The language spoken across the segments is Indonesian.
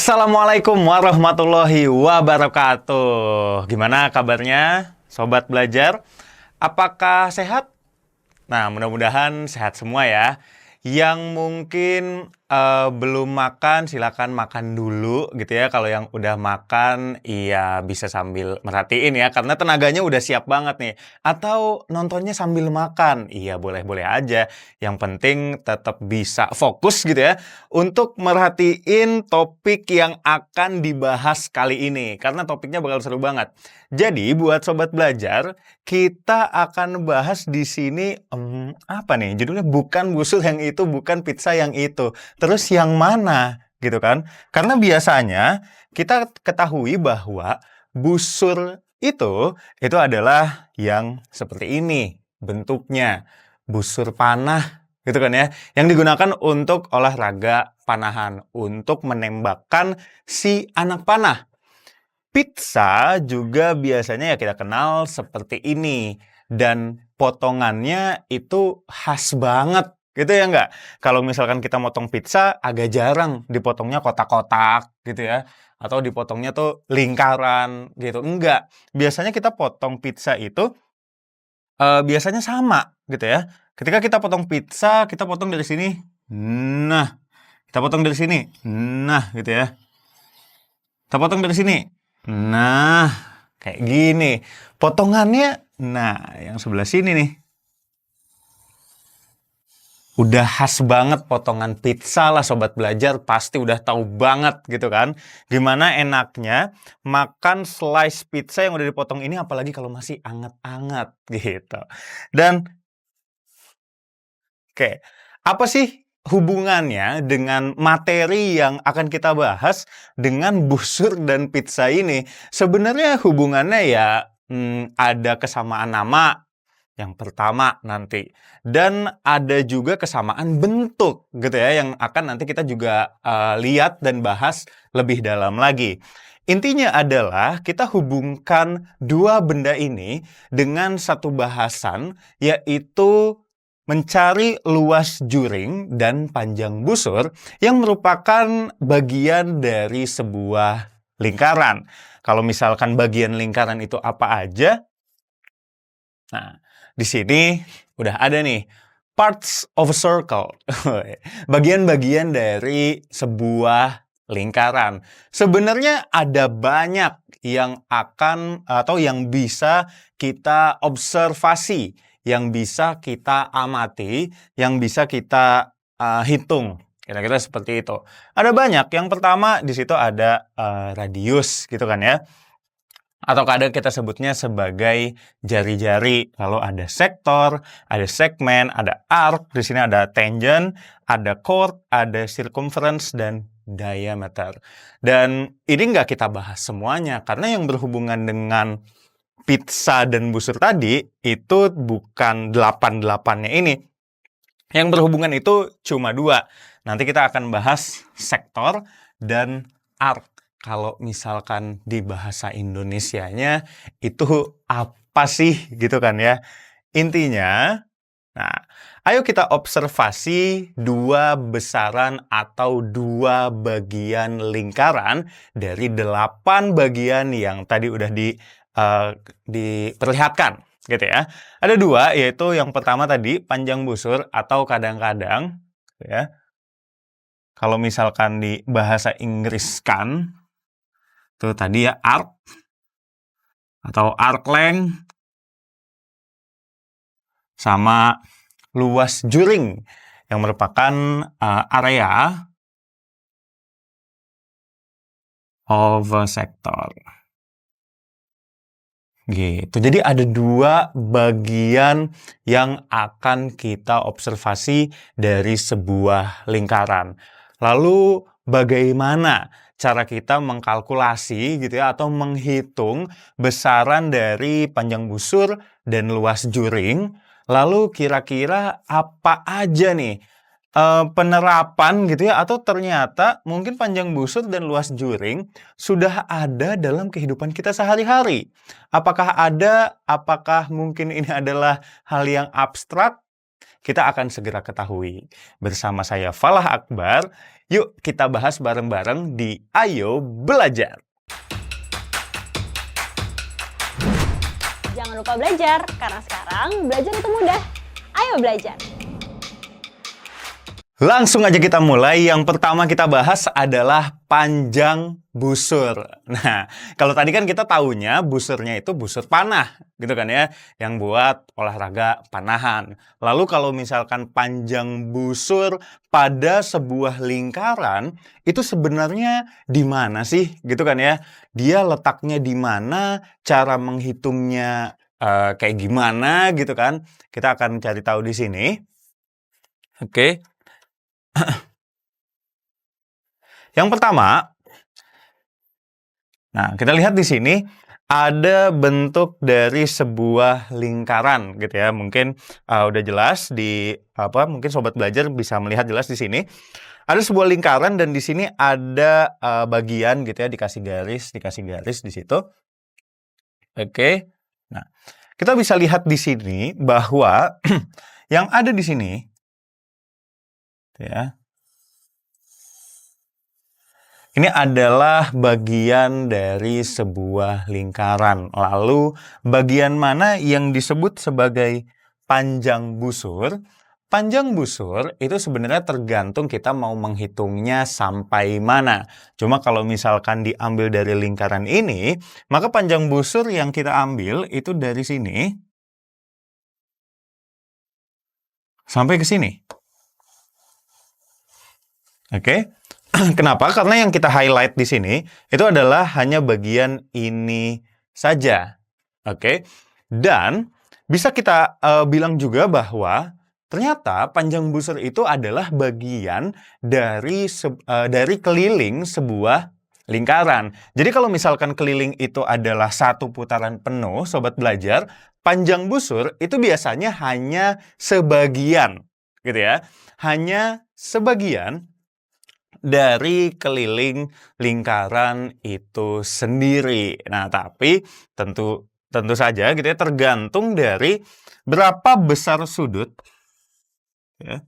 Assalamualaikum warahmatullahi wabarakatuh. Gimana kabarnya, sobat belajar? Apakah sehat? Nah, mudah-mudahan sehat semua ya. Yang mungkin belum makan, silakan makan dulu gitu ya. Kalau yang udah makan, iya bisa sambil merhatiin ya. Karena tenaganya udah siap banget nih. Atau nontonnya sambil makan, iya boleh-boleh aja. Yang penting tetap bisa fokus gitu ya. Untuk merhatiin topik yang akan dibahas kali ini. Karena topiknya bakal seru banget. Jadi buat sobat belajar, kita akan bahas di sini apa nih? Judulnya bukan busur yang itu, bukan pizza yang itu. Terus yang mana? Gitu kan? Karena biasanya kita ketahui bahwa busur itu adalah yang seperti ini bentuknya. Busur panah gitu kan ya. Yang digunakan untuk olahraga panahan, untuk menembakkan si anak panah. Pizza juga biasanya ya kita kenal seperti ini. Dan potongannya itu khas banget. Gitu ya nggak? Kalau misalkan kita motong pizza, agak jarang dipotongnya kotak-kotak gitu ya. Atau dipotongnya tuh lingkaran gitu. Enggak. Biasanya kita potong pizza itu biasanya sama gitu ya. Ketika kita potong pizza, kita potong dari sini. Nah, kita potong dari sini. Nah, gitu ya. Kita potong dari sini. Nah, kayak gini. Potongannya, nah, yang sebelah sini nih. Udah khas banget potongan pizza lah sobat belajar. Pasti udah tahu banget gitu kan. Gimana enaknya makan slice pizza yang udah dipotong ini. Apalagi kalau masih anget-anget gitu. Dan, oke. Apa sih hubungannya dengan materi yang akan kita bahas dengan busur dan pizza ini? Sebenarnya hubungannya ya ada kesamaan nama yang pertama nanti. Dan ada juga kesamaan bentuk gitu ya yang akan nanti kita juga lihat dan bahas lebih dalam lagi. Intinya adalah kita hubungkan dua benda ini dengan satu bahasan, yaitu mencari luas juring dan panjang busur yang merupakan bagian dari sebuah lingkaran. Kalau misalkan bagian lingkaran itu apa aja? Nah, di sini udah ada nih parts of a circle. Bagian-bagian dari sebuah lingkaran. Sebenarnya ada banyak yang akan atau yang bisa kita observasi, yang bisa kita amati, yang bisa kita hitung. Kira-kira seperti itu. Ada banyak. Yang pertama di situ ada radius gitu kan ya. Atau kadang kita sebutnya sebagai jari-jari. Lalu ada sektor, ada segmen, ada arc, di sini ada tangent, ada chord, ada circumference, dan diameter. Dan ini nggak kita bahas semuanya, karena yang berhubungan dengan pizza dan busur tadi, itu bukan 8-8-nya ini. Yang berhubungan itu cuma 2. Nanti kita akan bahas sektor dan arc. Kalau misalkan di bahasa Indonesianya itu apa sih gitu kan ya. Intinya, nah, ayo kita observasi 2 besaran atau 2 bagian lingkaran dari 8 bagian yang tadi udah diperlihatkan gitu ya. Ada 2, yaitu yang pertama tadi panjang busur atau kadang-kadang ya. Kalau misalkan di bahasa Inggris kan itu tadi ya arc atau arc length sama luas juring yang merupakan area of a sector. Gitu. Jadi ada 2 bagian yang akan kita observasi dari sebuah lingkaran. Lalu bagaimana cara kita mengkalkulasi gitu ya atau menghitung besaran dari panjang busur dan luas juring? Lalu kira-kira apa aja nih penerapan gitu ya atau ternyata mungkin panjang busur dan luas juring sudah ada dalam kehidupan kita sehari-hari? Apakah ada? Apakah mungkin ini adalah hal yang abstrak? Kita akan segera ketahui. Bersama saya Falah Akbar, yuk kita bahas bareng-bareng di Ayo Belajar. Jangan lupa belajar, karena sekarang belajar itu mudah. Ayo belajar! Langsung aja kita mulai. Yang pertama kita bahas adalah panjang busur. Nah, kalau tadi kan kita taunya busurnya itu busur panah, gitu kan ya, yang buat olahraga panahan. Lalu kalau misalkan panjang busur pada sebuah lingkaran, itu sebenarnya di mana sih, gitu kan ya? Dia letaknya di mana, cara menghitungnya kayak gimana, gitu kan? Kita akan cari tahu di sini. Oke. Yang pertama, nah kita lihat di sini ada bentuk dari sebuah lingkaran gitu ya. Mungkin udah jelas di mungkin sobat belajar bisa melihat jelas di sini. Ada sebuah lingkaran dan di sini ada bagian gitu ya, dikasih garis di situ. Oke. Nah, kita bisa lihat di sini bahwa yang ada di sini ya. Ini adalah bagian dari sebuah lingkaran. Lalu, bagian mana yang disebut sebagai panjang busur? Panjang busur itu sebenarnya tergantung kita mau menghitungnya sampai mana. Cuma kalau misalkan diambil dari lingkaran ini, maka panjang busur yang kita ambil itu dari sini sampai ke sini. Oke? Kenapa? Karena yang kita highlight di sini itu adalah hanya bagian ini saja. Oke? Dan bisa kita bilang juga bahwa ternyata panjang busur itu adalah bagian dari keliling sebuah lingkaran. Jadi kalau misalkan keliling itu adalah satu putaran penuh, sobat belajar, panjang busur itu biasanya hanya sebagian, gitu ya. Hanya sebagian dari keliling lingkaran itu sendiri. Nah, tapi tentu saja gitu ya, tergantung dari berapa besar sudut ya.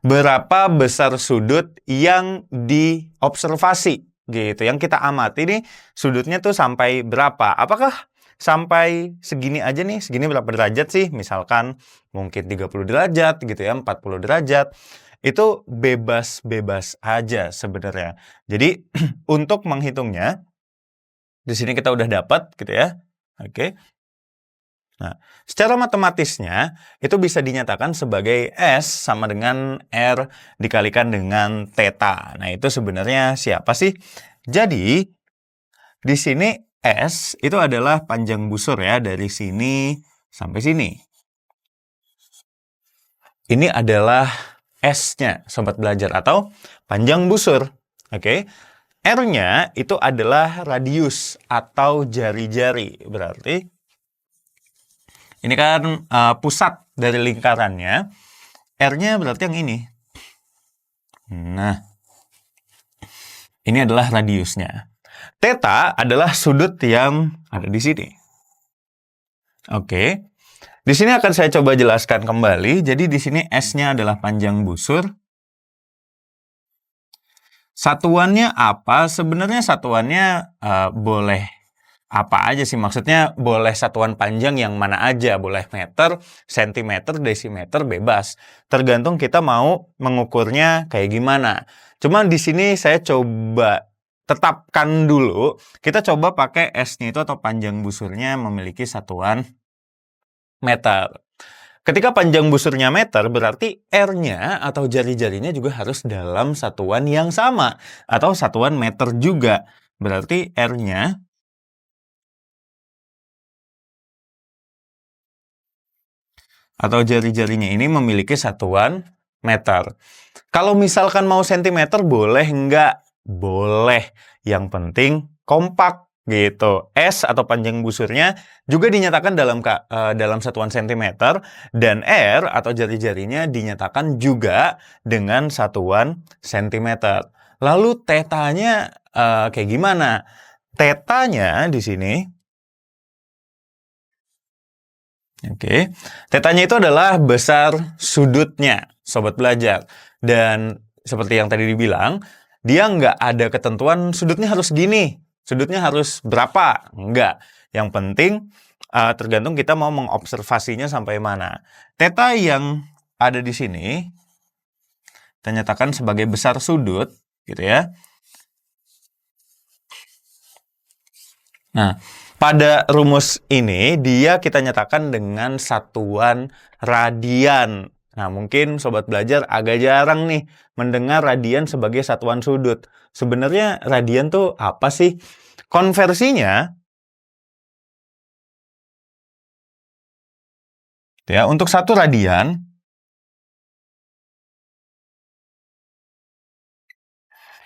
Berapa besar sudut yang diobservasi gitu. Yang kita amati nih sudutnya tuh sampai berapa? Apakah sampai segini aja nih? Segini berapa derajat sih? Misalkan mungkin 30 derajat gitu ya, 40 derajat. Itu bebas-bebas aja sebenarnya. Jadi untuk menghitungnya di sini kita udah dapat gitu ya. Oke. Nah, secara matematisnya itu bisa dinyatakan sebagai S sama dengan R dikalikan dengan theta. Nah, itu sebenarnya siapa sih? Jadi, di sini S itu adalah panjang busur ya, dari sini sampai sini. Ini adalah S-nya, sobat belajar, atau panjang busur. Oke. R-nya itu adalah radius atau jari-jari. Berarti ini kan pusat dari lingkarannya. R-nya berarti yang ini. Nah, ini adalah radiusnya. Theta adalah sudut yang ada di sini. Oke. Di sini akan saya coba jelaskan kembali. Jadi di sini S-nya adalah panjang busur. Satuannya apa? Sebenarnya satuannya boleh apa aja sih, maksudnya boleh satuan panjang yang mana aja, boleh meter, sentimeter, desimeter, bebas. Tergantung kita mau mengukurnya kayak gimana. Cuma di sini saya coba tetapkan dulu, kita coba pakai S-nya itu atau panjang busurnya memiliki satuan meter. Ketika panjang busurnya meter, berarti R-nya atau jari-jarinya juga harus dalam satuan yang sama, atau satuan meter juga. Berarti R-nya atau jari-jarinya ini memiliki satuan meter. Kalau misalkan mau sentimeter boleh enggak? Boleh. Yang penting kompak gitu. S atau panjang busurnya juga dinyatakan dalam satuan sentimeter, dan R atau jari-jarinya dinyatakan juga dengan satuan sentimeter. Lalu tetanya kayak gimana? Tetanya di sini Oke. Tetanya itu adalah besar sudutnya, sobat belajar. Dan seperti yang tadi dibilang, dia nggak ada ketentuan sudutnya harus gini, sudutnya harus berapa. Enggak. Yang penting tergantung kita mau mengobservasinya sampai mana. Teta yang ada di sini kita nyatakan sebagai besar sudut, gitu ya. Nah, pada rumus ini dia kita nyatakan dengan satuan radian. Nah, mungkin sobat belajar agak jarang nih mendengar radian sebagai satuan sudut. Sebenarnya radian tuh apa sih? Konversinya ya, untuk satu radian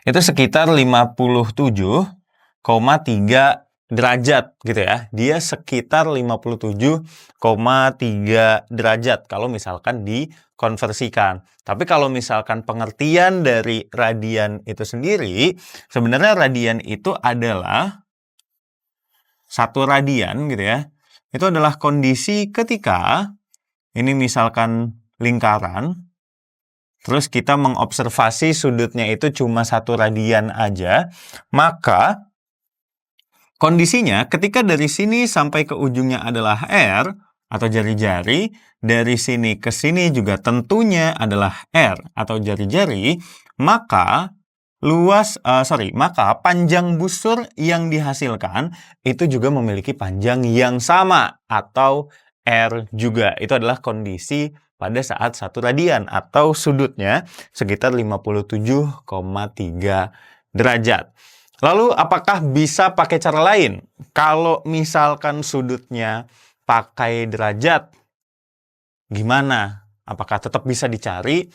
itu sekitar 57,3 derajat gitu ya. Dia sekitar 57,3 derajat kalau misalkan dikonversikan. Tapi kalau misalkan pengertian dari radian itu sendiri, sebenarnya radian itu adalah satu radian gitu ya. Itu adalah kondisi ketika ini misalkan lingkaran, terus kita mengobservasi sudutnya itu cuma satu radian aja, maka kondisinya ketika dari sini sampai ke ujungnya adalah R atau jari-jari, dari sini ke sini juga tentunya adalah R atau jari-jari, maka maka panjang busur yang dihasilkan itu juga memiliki panjang yang sama atau R juga. Itu adalah kondisi pada saat satu radian atau sudutnya sekitar 57,3 derajat. Lalu apakah bisa pakai cara lain? Kalau misalkan sudutnya pakai derajat, gimana? Apakah tetap bisa dicari?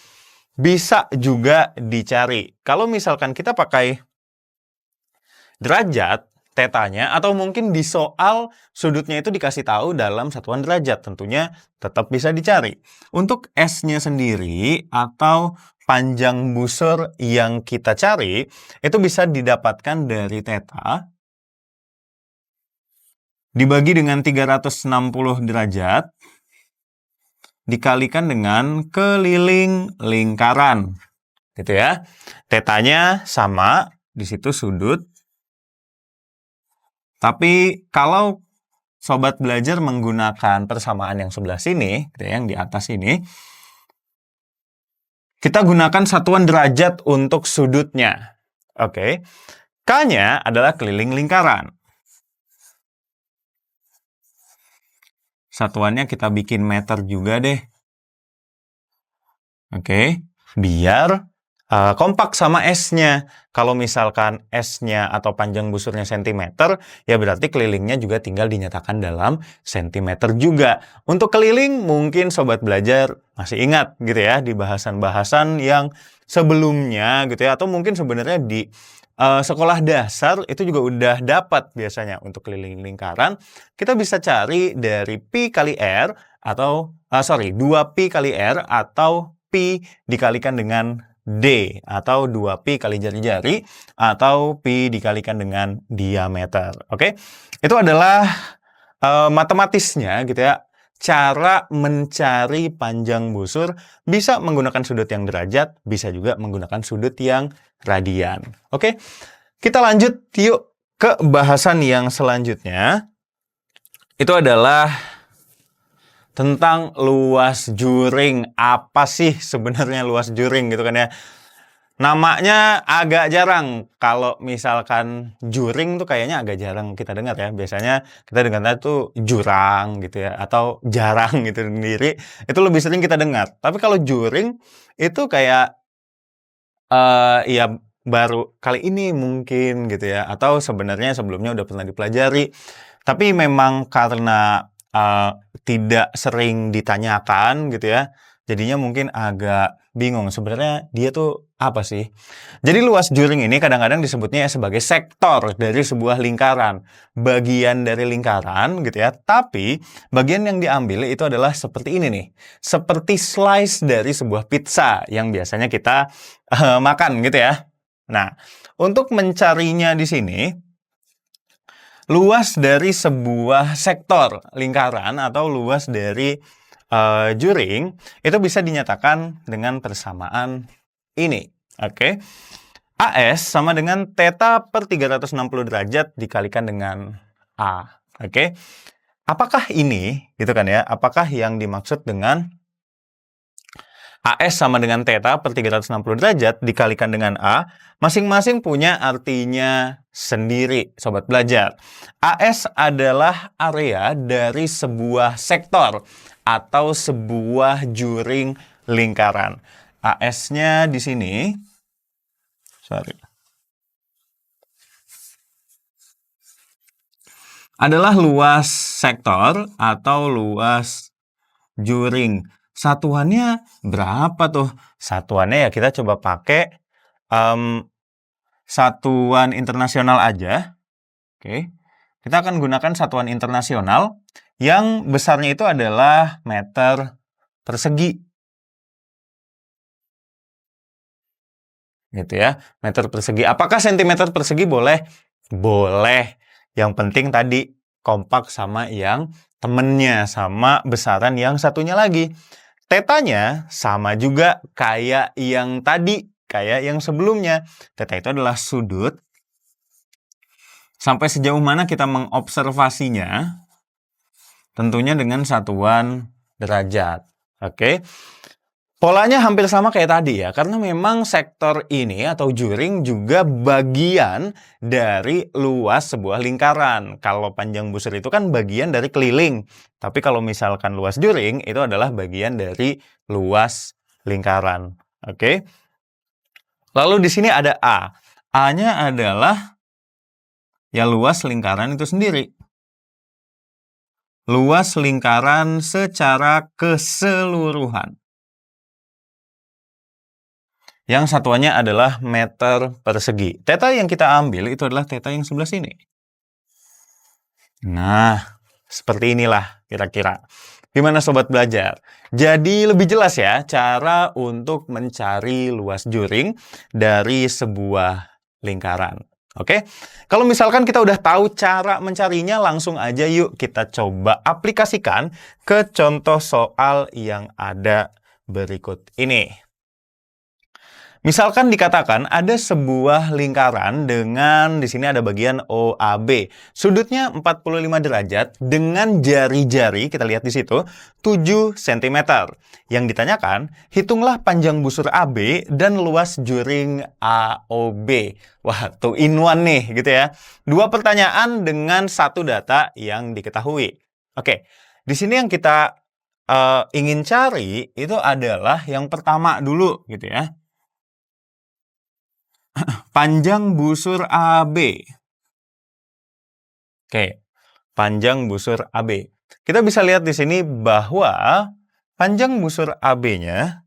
Bisa juga dicari. Kalau misalkan kita pakai derajat, tetanya, atau mungkin di soal sudutnya itu dikasih tahu dalam satuan derajat, tentunya tetap bisa dicari. Untuk S-nya sendiri atau panjang busur yang kita cari, itu bisa didapatkan dari teta dibagi dengan 360 derajat dikalikan dengan keliling lingkaran. Gitu ya. Tetanya sama, di situ sudut. Tapi kalau sobat belajar menggunakan persamaan yang sebelah sini, gitu ya, yang di atas ini, kita gunakan satuan derajat untuk sudutnya. Oke. K-nya adalah keliling lingkaran. Satuannya kita bikin meter juga deh. Oke. Biar kompak sama S-nya. Kalau misalkan S-nya atau panjang busurnya cm, ya berarti kelilingnya juga tinggal dinyatakan dalam cm juga. Untuk keliling mungkin sobat belajar masih ingat gitu ya di bahasan-bahasan yang sebelumnya gitu ya, atau mungkin sebenarnya di sekolah dasar itu juga udah dapat biasanya untuk keliling lingkaran. Kita bisa cari dari pi kali R atau 2pi kali R atau pi dikalikan dengan D atau 2pi kali jari-jari atau pi dikalikan dengan diameter. Oke. Itu adalah matematisnya gitu ya. Cara mencari panjang busur bisa menggunakan sudut yang derajat, bisa juga menggunakan sudut yang radian. Oke. Kita lanjut yuk ke bahasan yang selanjutnya. Itu adalah tentang luas juring. Apa sih sebenarnya luas juring gitu kan ya? Namanya agak jarang. Kalau misalkan juring tuh kayaknya agak jarang kita dengar ya. Biasanya kita dengarnya tuh jurang gitu ya, atau jarang gitu sendiri. Itu lebih sering kita dengar. Tapi kalau juring itu kayak ya baru kali ini mungkin gitu ya, atau sebenarnya sebelumnya udah pernah dipelajari. Tapi memang karena tidak sering ditanyakan gitu ya, jadinya mungkin agak bingung sebenarnya dia tuh apa sih. Jadi luas juring ini kadang-kadang disebutnya sebagai sektor dari sebuah lingkaran, bagian dari lingkaran gitu ya. Tapi bagian yang diambil itu adalah seperti ini nih, seperti slice dari sebuah pizza yang biasanya kita makan gitu ya. Nah, untuk mencarinya di sini luas dari sebuah sektor lingkaran atau luas dari juring itu bisa dinyatakan dengan persamaan ini. Oke. AS sama dengan theta per 360 derajat dikalikan dengan A. Oke. Apakah ini, gitu kan ya, apakah yang dimaksud dengan AS sama dengan theta per 360 derajat dikalikan dengan A, masing-masing punya artinya sendiri, sobat belajar. AS adalah area dari sebuah sektor atau sebuah juring lingkaran. AS-nya di sini, adalah luas sektor atau luas juring. Satuannya berapa tuh? Satuannya ya kita coba pakai satuan internasional aja. Oke. Kita akan gunakan satuan internasional yang besarnya itu adalah meter persegi. Gitu ya, meter persegi. Apakah sentimeter persegi boleh? Boleh. Yang penting tadi kompak sama yang temennya, sama besaran yang satunya lagi. Tetanya sama juga kayak yang tadi, kayak yang sebelumnya. Theta itu adalah sudut. Sampai sejauh mana kita mengobservasinya? Tentunya dengan satuan derajat. Oke. Polanya hampir sama kayak tadi ya, karena memang sektor ini atau juring juga bagian dari luas sebuah lingkaran. Kalau panjang busur itu kan bagian dari keliling, tapi kalau misalkan luas juring itu adalah bagian dari luas lingkaran. Oke. Lalu di sini ada A. A-nya adalah ya luas lingkaran itu sendiri. Luas lingkaran secara keseluruhan. Yang satuannya adalah meter persegi. Theta yang kita ambil itu adalah theta yang sebelah sini. Nah, seperti inilah kira-kira. Gimana sobat belajar? Jadi lebih jelas ya cara untuk mencari luas juring dari sebuah lingkaran. Oke? Kalau misalkan kita udah tahu cara mencarinya, langsung aja yuk kita coba aplikasikan ke contoh soal yang ada berikut ini. Misalkan dikatakan ada sebuah lingkaran dengan di sini ada bagian OAB. Sudutnya 45 derajat dengan jari-jari, kita lihat di situ, 7 cm. Yang ditanyakan, hitunglah panjang busur AB dan luas juring AOB. Wah, 2 in 1 nih, gitu ya. 2 pertanyaan dengan 1 data yang diketahui. Oke, di sini yang kita ingin cari itu adalah yang pertama dulu, gitu ya. Panjang busur AB. Oke, panjang busur AB. Kita bisa lihat di sini bahwa panjang busur AB-nya,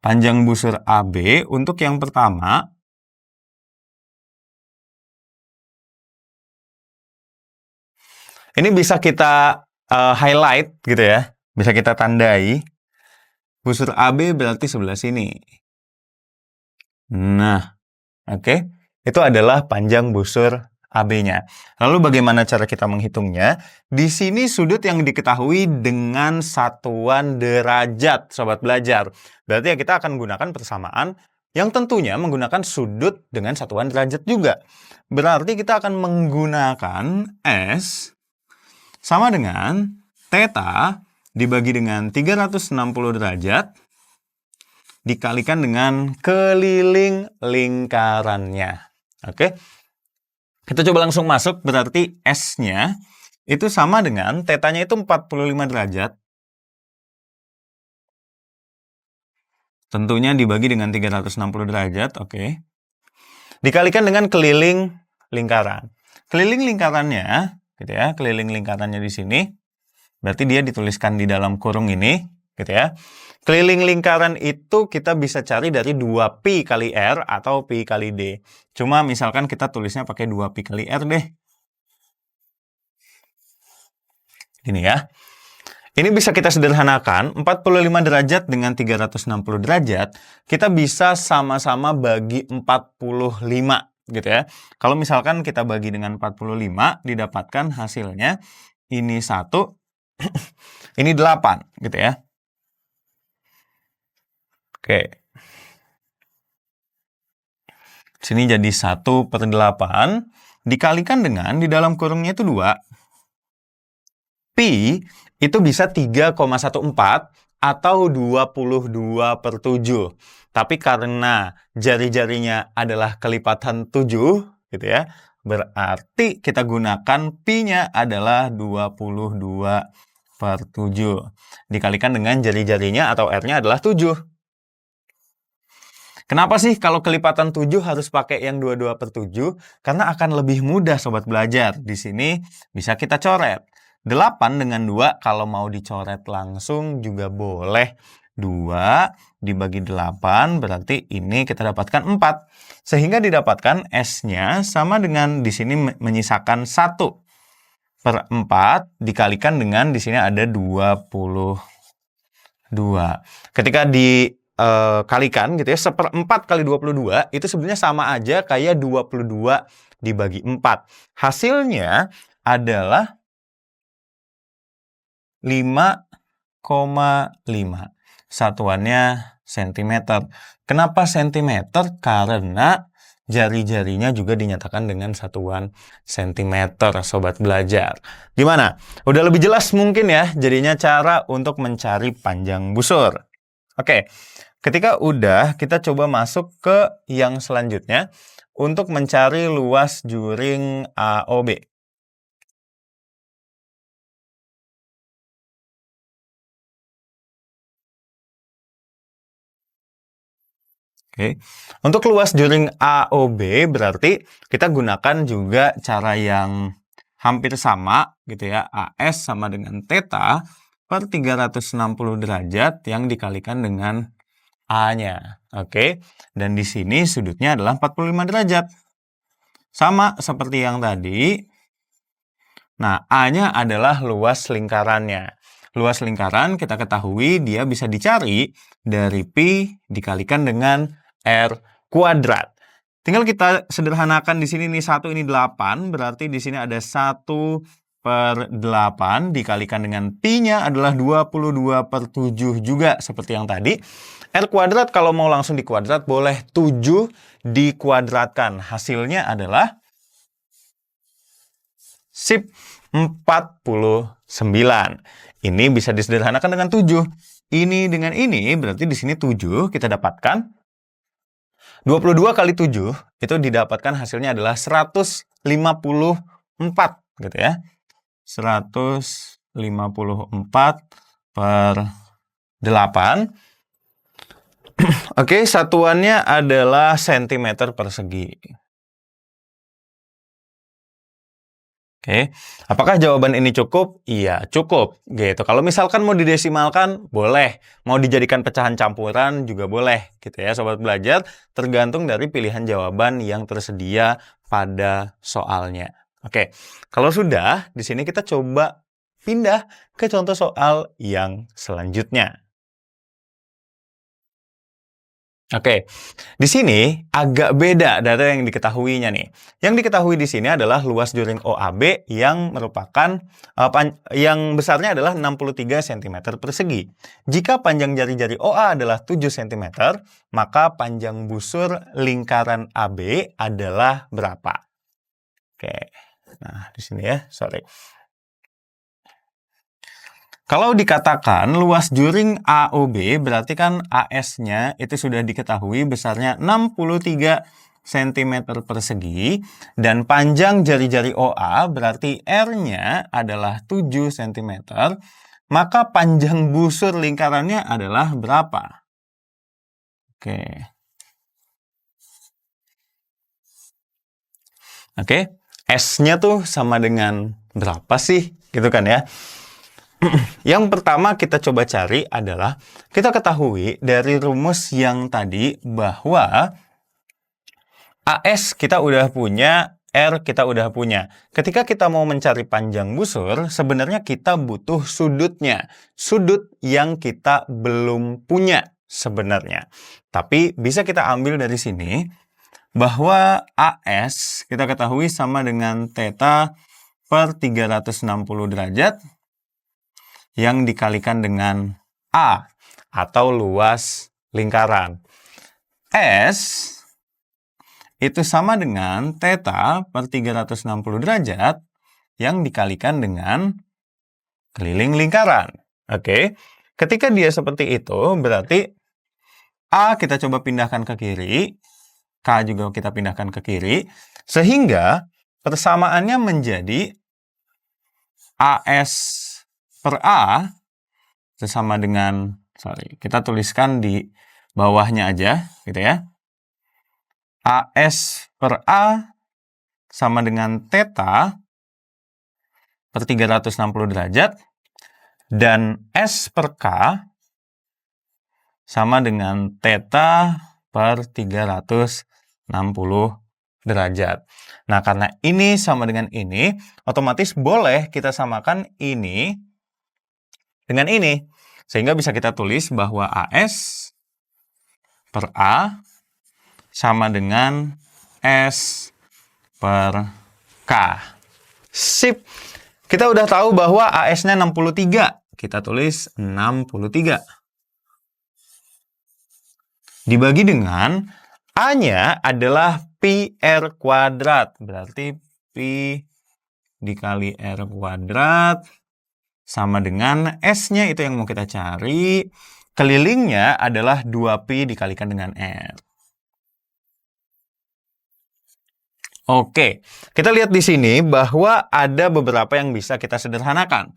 panjang busur AB untuk yang pertama, ini bisa kita highlight gitu ya, bisa kita tandai. Busur AB berarti sebelah sini. Nah, oke. Itu adalah panjang busur AB-nya. Lalu bagaimana cara kita menghitungnya? Di sini sudut yang diketahui dengan satuan derajat, sobat belajar. Berarti ya kita akan gunakan persamaan yang tentunya menggunakan sudut dengan satuan derajat juga. Berarti kita akan menggunakan S sama dengan theta dibagi dengan 360 derajat dikalikan dengan keliling lingkarannya. Oke. Kita coba langsung masuk, berarti S-nya itu sama dengan tetanya itu 45 derajat. Tentunya dibagi dengan 360 derajat, oke. Dikalikan dengan keliling lingkaran. Keliling lingkarannya, gitu ya, keliling lingkarannya di sini. Berarti dia dituliskan di dalam kurung ini, gitu ya. Keliling lingkaran itu kita bisa cari dari 2pi kali R atau pi kali D. Cuma misalkan kita tulisnya pakai 2pi kali R deh. Ini ya. Ini bisa kita sederhanakan, 45 derajat dengan 360 derajat, kita bisa sama-sama bagi 45, gitu ya. Kalau misalkan kita bagi dengan 45, didapatkan hasilnya, ini 1, ini 8, gitu ya. Oke. Sini jadi 1/8, dikalikan dengan, di dalam kurungnya itu 2, Pi itu bisa 3,14 atau 22/7. Tapi karena jari-jarinya adalah kelipatan 7, gitu ya, berarti kita gunakan Pi-nya adalah 22/7. Dikalikan dengan jari-jarinya atau R-nya adalah 7. Kenapa sih kalau kelipatan 7 harus pakai yang 22/7? Karena akan lebih mudah sobat belajar. Di sini bisa kita coret. 8 dengan 2 kalau mau dicoret langsung juga boleh. 2 dibagi 8 berarti ini kita dapatkan 4. Sehingga didapatkan S-nya sama dengan di sini menyisakan 1/4 dikalikan dengan di sini ada 22. Ketika dikalikan gitu ya, 1/4 kali 22 itu sebenarnya sama aja kayak 22 dibagi 4. Hasilnya adalah 5,5. Satuannya sentimeter. Kenapa sentimeter? Karena jari-jarinya juga dinyatakan dengan satuan sentimeter, sobat belajar. Gimana? Udah lebih jelas mungkin ya jadinya cara untuk mencari panjang busur. Oke, ketika udah, kita coba masuk ke yang selanjutnya untuk mencari luas juring AOB. Oke. Untuk luas juring AOB berarti kita gunakan juga cara yang hampir sama gitu ya. AS sama dengan theta per 360 derajat yang dikalikan dengan A-nya. Oke. Dan di sini sudutnya adalah 45 derajat. Sama seperti yang tadi. Nah, A-nya adalah luas lingkarannya. Luas lingkaran kita ketahui dia bisa dicari dari Pi dikalikan dengan R kuadrat. Tinggal kita sederhanakan di sini nih 1 ini 8, berarti di sini ada 1/8 dikalikan dengan Pi-nya adalah 22/7 juga seperti yang tadi. R kuadrat kalau mau langsung dikuadrat boleh 7 dikuadratkan. Hasilnya adalah 49. Ini bisa disederhanakan dengan 7. Ini dengan ini berarti di sini 7 kita dapatkan 22 kali 7 itu didapatkan hasilnya adalah 154 gitu ya. 154/8. Oke, satuannya adalah sentimeter persegi. Oke, apakah jawaban ini cukup? Iya, cukup. Gitu. Kalau misalkan mau didesimalkan, boleh. Mau dijadikan pecahan campuran juga boleh. Gitu ya, sobat belajar. Tergantung dari pilihan jawaban yang tersedia pada soalnya. Oke, kalau sudah, di sini kita coba pindah ke contoh soal yang selanjutnya. Oke, di sini agak beda data yang diketahuinya nih. Yang diketahui di sini adalah luas juring OAB yang merupakan yang besarnya adalah 63 cm persegi. Jika panjang jari-jari OA adalah 7 cm, maka panjang busur lingkaran AB adalah berapa? Oke, nah di sini ya, sorry. Kalau dikatakan luas juring AOB, berarti kan AS-nya itu sudah diketahui besarnya 63 cm persegi, dan panjang jari-jari OA berarti R-nya adalah 7 cm, maka panjang busur lingkarannya adalah berapa? Oke, S-nya tuh sama dengan berapa sih? Gitu kan ya. Yang pertama kita coba cari adalah, kita ketahui dari rumus yang tadi bahwa AS kita udah punya R kita udah punya. Ketika kita mau mencari panjang busur, sebenarnya kita butuh sudutnya. Sudut yang kita belum punya sebenarnya. Tapi bisa kita ambil dari sini bahwa AS kita ketahui sama dengan theta per 360 derajat yang dikalikan dengan A atau luas lingkaran. S itu sama dengan theta per 360 derajat yang dikalikan dengan keliling lingkaran. Oke, ketika dia seperti itu, berarti A kita coba pindahkan ke kiri, K juga kita pindahkan ke kiri, sehingga persamaannya menjadi AS per A sama dengan, kita tuliskan di bawahnya aja, gitu ya. AS per A sama dengan theta per 360 derajat, dan S per K sama dengan theta per 360 derajat. Nah, karena ini sama dengan ini, otomatis boleh kita samakan ini dengan ini. Sehingga bisa kita tulis bahwa AS per A sama dengan S per K. Sip. Kita udah tahu bahwa AS-nya 63. Kita tulis 63. Dibagi dengan A-nya adalah pi R kuadrat. Berarti pi dikali R kuadrat sama dengan S-nya itu yang mau kita cari. Kelilingnya adalah 2pi dikalikan dengan R. Oke, kita lihat di sini bahwa ada beberapa yang bisa kita sederhanakan.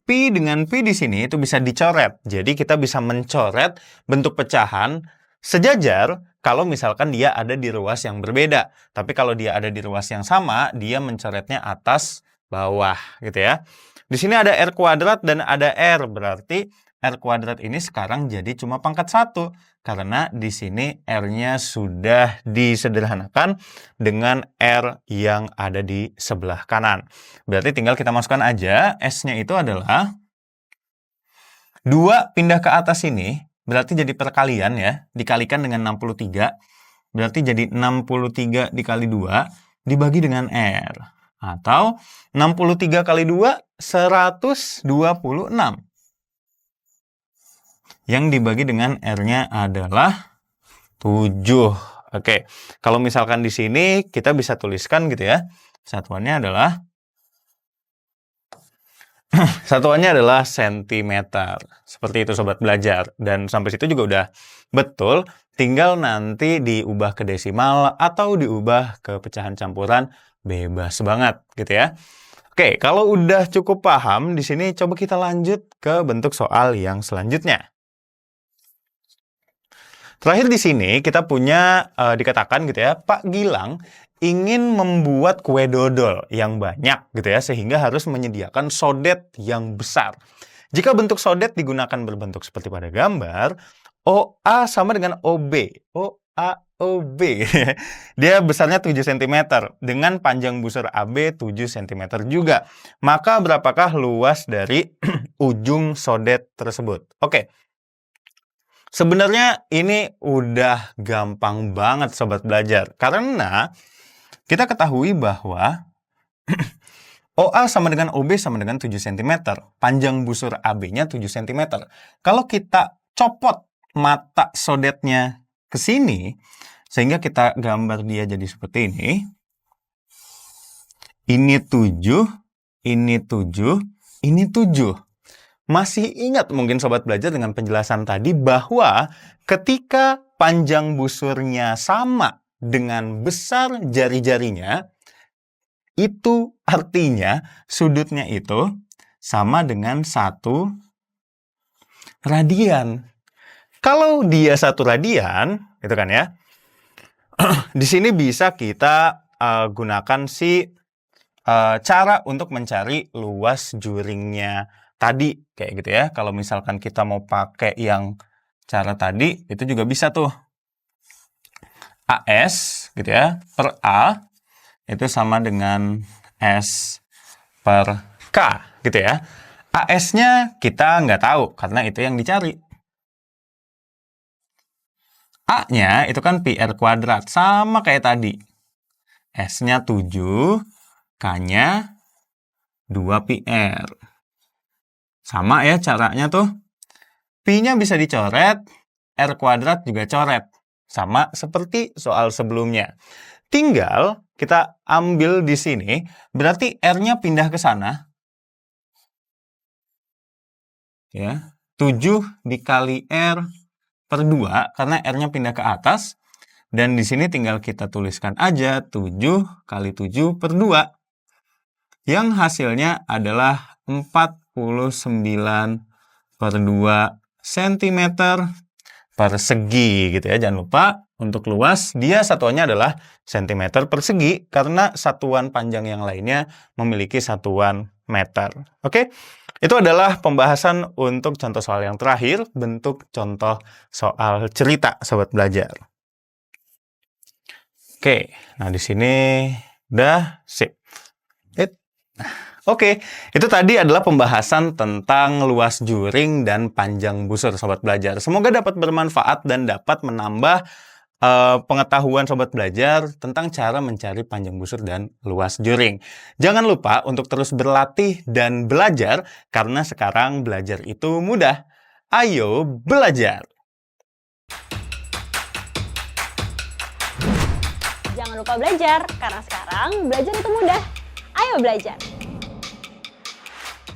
Pi dengan pi di sini itu bisa dicoret. Jadi kita bisa mencoret bentuk pecahan sejajar kalau misalkan dia ada di ruas yang berbeda. Tapi kalau dia ada di ruas yang sama, dia mencoretnya atas bawah gitu ya. Di sini ada R kuadrat dan ada R, berarti R kuadrat ini sekarang jadi cuma pangkat 1. Karena di sini R-nya sudah disederhanakan dengan R yang ada di sebelah kanan. Berarti tinggal kita masukkan aja, S-nya itu adalah 2 pindah ke atas ini, berarti jadi perkalian ya, dikalikan dengan 63. Berarti jadi 63 dikali 2 dibagi dengan R. Atau 63 kali 2, 126. Yang dibagi dengan R-nya adalah 7. Oke, kalau misalkan di sini kita bisa tuliskan gitu ya. Satuannya adalah sentimeter. Seperti itu sobat belajar. Dan sampai situ juga udah betul. Tinggal nanti diubah ke desimal atau diubah ke pecahan campuran, bebas banget gitu ya. Oke, kalau udah cukup paham di sini coba kita lanjut ke bentuk soal yang selanjutnya. Terakhir di sini kita punya dikatakan gitu ya, Pak Gilang ingin membuat kue dodol yang banyak gitu ya, sehingga harus menyediakan sodet yang besar. Jika bentuk sodet digunakan berbentuk seperti pada gambar, OA sama dengan OB. OB. Dia besarnya 7 cm dengan panjang busur AB 7 cm juga. Maka berapakah luas dari ujung sodet tersebut? Oke. Sebenarnya ini udah gampang banget sobat belajar. Karena kita ketahui bahwa OA sama dengan OB sama dengan 7 cm. Panjang busur AB-nya 7 cm. Kalau kita copot mata sodetnya ke sini, sehingga kita gambar dia jadi seperti ini. Ini 7, ini 7, ini 7. Masih ingat mungkin sobat belajar dengan penjelasan tadi bahwa ketika panjang busurnya sama dengan besar jari-jarinya, itu artinya sudutnya itu sama dengan 1 radian. Kalau dia 1 radian, itu kan ya, di sini bisa kita gunakan cara untuk mencari luas juringnya tadi, kayak gitu ya. Kalau misalkan kita mau pakai yang cara tadi, itu juga bisa tuh. AS gitu ya, per A itu sama dengan S per K, gitu ya. AS-nya kita nggak tahu, karena itu yang dicari. A-nya itu kan PR kuadrat, sama kayak tadi. S-nya 7, K-nya 2PR. Sama ya caranya tuh. Pi-nya bisa dicoret, R kuadrat juga coret. Sama seperti soal sebelumnya. Tinggal kita ambil di sini, berarti R-nya pindah ke sana. Ya, 7 dikali R per 2, karena R-nya pindah ke atas. Dan di sini tinggal kita tuliskan aja 7 kali 7 per 2. Yang hasilnya adalah 49 per 2 cm persegi gitu ya. Jangan lupa untuk luas dia satuannya adalah cm persegi karena satuan panjang yang lainnya memiliki satuan meter. Oke? Itu adalah pembahasan untuk contoh soal yang terakhir, bentuk contoh soal cerita sobat belajar. Oke, nah di sini udah sip. Oke, itu tadi adalah pembahasan tentang luas juring dan panjang busur sobat belajar. Semoga dapat bermanfaat dan dapat menambah pengetahuan sobat belajar tentang cara mencari panjang busur dan luas juring. Jangan lupa untuk terus berlatih dan belajar karena sekarang belajar itu mudah. Ayo belajar! Jangan lupa belajar, karena sekarang belajar itu mudah. Ayo belajar!